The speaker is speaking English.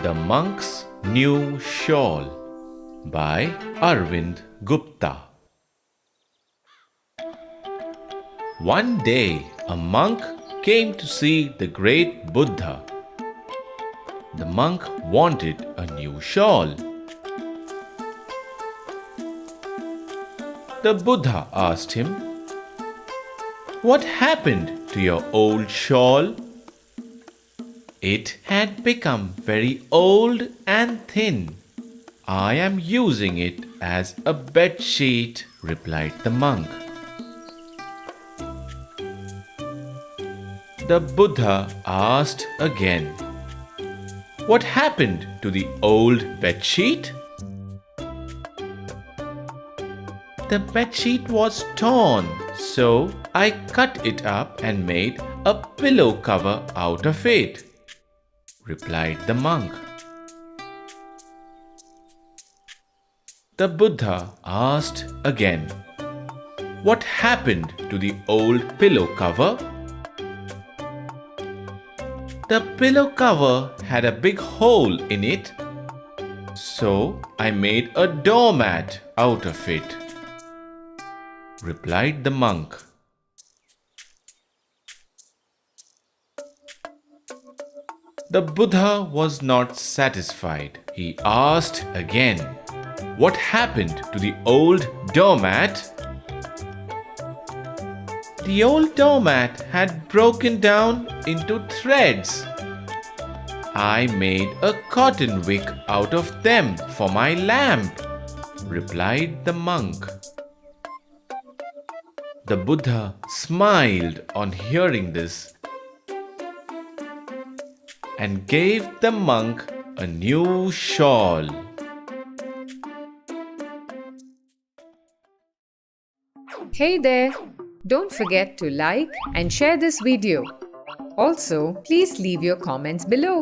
The Monk's New Shawl by Arvind Gupta. One day, a monk came to see the great Buddha. The monk wanted a new shawl. The Buddha asked him, "What happened to your old shawl?" "It had become very old and thin. I am using it as a bedsheet," replied the monk. The Buddha asked again, "What happened to the old bedsheet?" "The bedsheet was torn, so I cut it up and made a pillow cover out of it," replied the monk. The Buddha asked again, "What happened to the old pillow cover?" "The pillow cover had a big hole in it, so I made a doormat out of it," replied the monk. The Buddha was not satisfied. He asked again, "What happened to the old doormat?" "The old doormat had broken down into threads. I made a cotton wick out of them for my lamp," replied the monk. The Buddha smiled on hearing this and gave the monk a new shawl. Hey there! Don't forget to like and share this video. Also, please leave your comments below.